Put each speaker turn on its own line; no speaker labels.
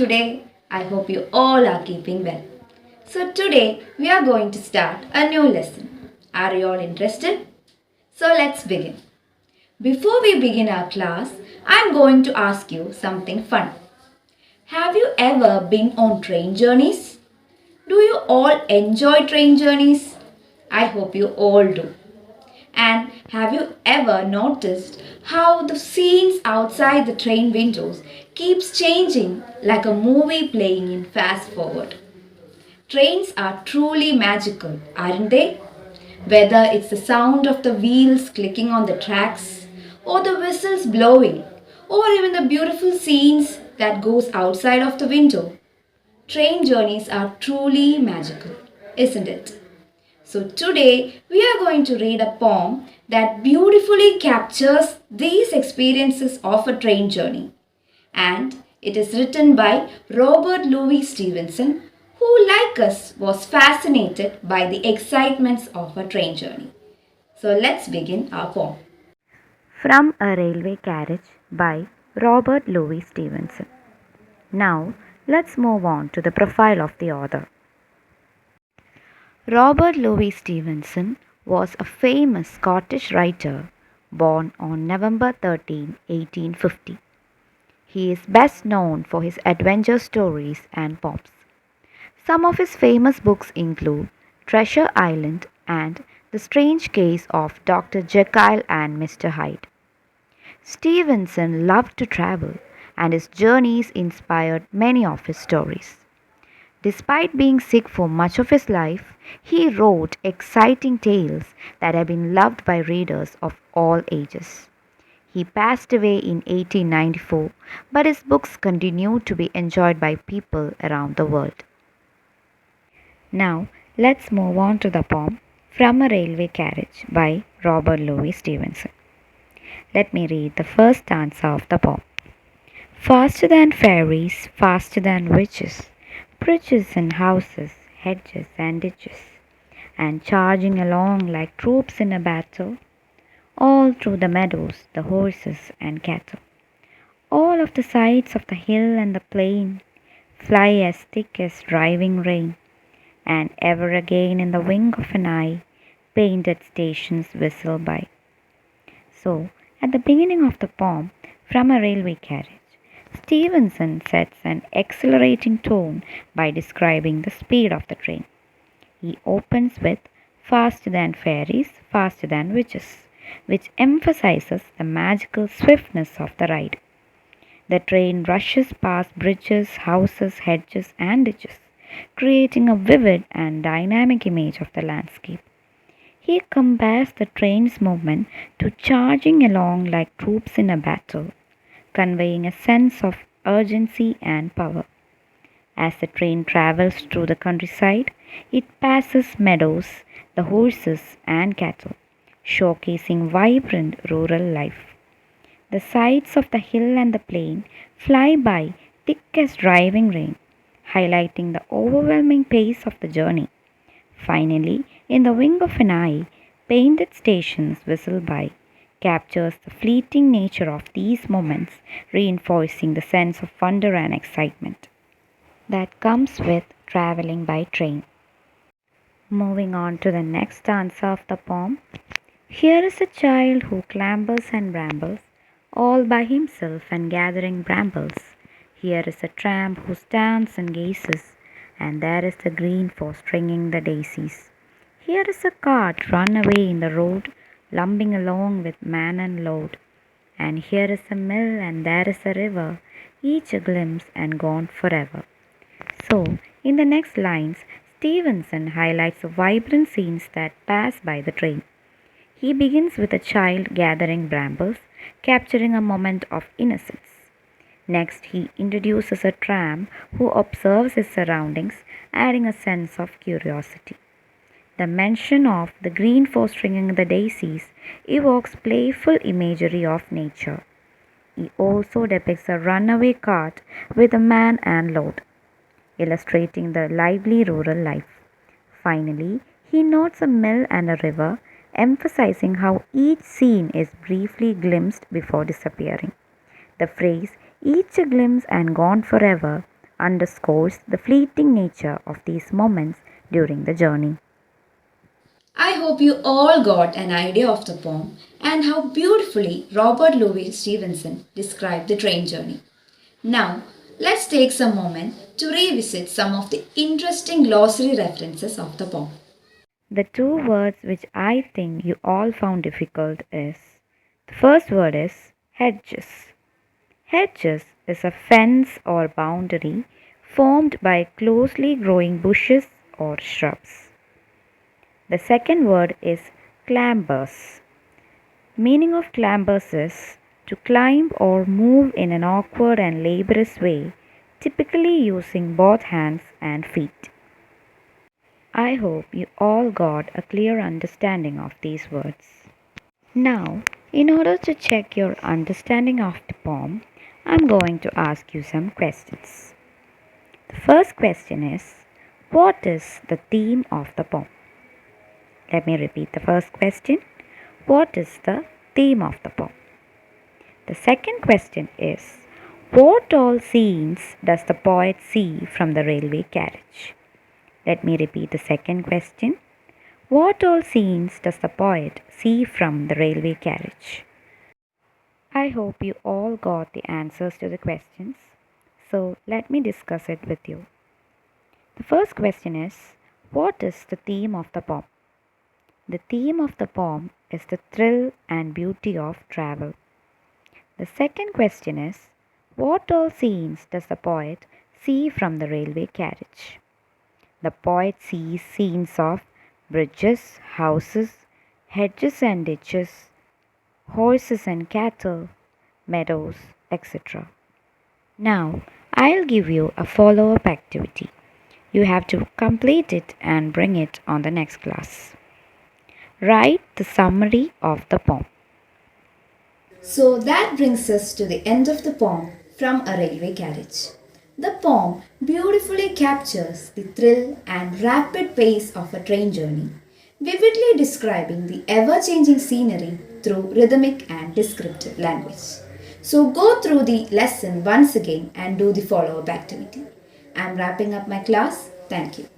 today? I hope you all are keeping well. So, today we are going to start a new lesson. Are you all interested? So, let's begin. Before we begin our class, I'm going to ask you something fun. Have you ever been on train journeys? Do you all enjoy train journeys? I hope you all do. And have you ever noticed how the scenes outside the train windows keeps changing like a movie playing in fast forward? Trains are truly magical, aren't they? Whether it's the sound of the wheels clicking on the tracks or the whistles blowing or even the beautiful scenes that goes outside of the window, train journeys are truly magical, isn't it? So today we are going to read a poem that beautifully captures these experiences of a train journey. And it is written by Robert Louis Stevenson, who, like us, was fascinated by the excitements of a train journey. So let's begin our poem.
From a Railway Carriage by Robert Louis Stevenson. Now, let's move on to the profile of the author. Robert Louis Stevenson was a famous Scottish writer born on November 13, 1850. He is best known for his adventure stories and poems. Some of his famous books include Treasure Island and The Strange Case of Dr. Jekyll and Mr. Hyde. Stevenson loved to travel, and his journeys inspired many of his stories. Despite being sick for much of his life, he wrote exciting tales that have been loved by readers of all ages. He passed away in 1894, but his books continue to be enjoyed by people around the world. Now, let's move on to the poem From a Railway Carriage by Robert Louis Stevenson. Let me read the first stanza of the poem. Faster than fairies, faster than witches, bridges and houses, hedges and ditches, and charging along like troops in a battle, all through the meadows, the horses and cattle. All of the sides of the hill and the plain fly as thick as driving rain, and ever again in the wink of an eye, painted stations whistle by. So, at the beginning of the poem, From a Railway Carriage, Stevenson sets an accelerating tone by describing the speed of the train. He opens with faster than fairies, faster than witches, which emphasizes the magical swiftness of the ride. The train rushes past bridges, houses, hedges, and ditches, creating a vivid and dynamic image of the landscape. He compares the train's movement to charging along like troops in a battle, conveying a sense of urgency and power. As the train travels through the countryside, it passes meadows, the horses, and cattle, showcasing vibrant rural life. The sides of the hill and the plain fly by thick as driving rain, highlighting the overwhelming pace of the journey. Finally, in the wink of an eye, painted stations whistle by, captures the fleeting nature of these moments, reinforcing the sense of wonder and excitement that comes with traveling by train. Moving on to the next stanza of the poem. Here is a child who clambers and brambles, all by himself and gathering brambles. Here is a tramp who stands and gazes, and there is the green for stringing the daisies. Here is a cart run away in the road, lumbering along with man and load. And here is a mill and there is a river, each a glimpse and gone forever. So, in the next lines, Stevenson highlights the vibrant scenes that pass by the train. He begins with a child gathering brambles, capturing a moment of innocence. Next, he introduces a tramp who observes his surroundings, adding a sense of curiosity. The mention of the green for stringing the daisies evokes playful imagery of nature. He also depicts a runaway cart with a man and load, illustrating the lively rural life. Finally, he notes a mill and a river, emphasizing how each scene is briefly glimpsed before disappearing. The phrase, each a glimpse and gone forever, underscores the fleeting nature of these moments during the journey.
I hope you all got an idea of the poem and how beautifully Robert Louis Stevenson described the train journey. Now, let's take some moment to revisit some of the interesting glossary references of the poem.
The two words which I think you all found difficult is the first word is hedges. Hedges is a fence or boundary formed by closely growing bushes or shrubs. The second word is clambers. Meaning of clambers is to climb or move in an awkward and laborious way, typically using both hands and feet. I hope you all got a clear understanding of these words. Now, in order to check your understanding of the poem, I'm going to ask you some questions. The first question is, what is the theme of the poem? Let me repeat the first question. What is the theme of the poem? The second question is, what all scenes does the poet see from the railway carriage? Let me repeat the second question. What all scenes does the poet see from the railway carriage? I hope you all got the answers to the questions. So let me discuss it with you. The first question is, what is the theme of the poem? The theme of the poem is the thrill and beauty of travel. The second question is, what all scenes does the poet see from the railway carriage? The poet sees scenes of bridges, houses, hedges and ditches, horses and cattle, meadows, etc. Now, I'll give you a follow up activity. You have to complete it and bring it on the next class. Write the summary of the poem.
So that brings us to the end of the poem From a Railway Carriage. The poem beautifully captures the thrill and rapid pace of a train journey, vividly describing the ever changing scenery through rhythmic and descriptive language. So go through the lesson once again and do the follow up activity. I'm wrapping up my class. Thank you.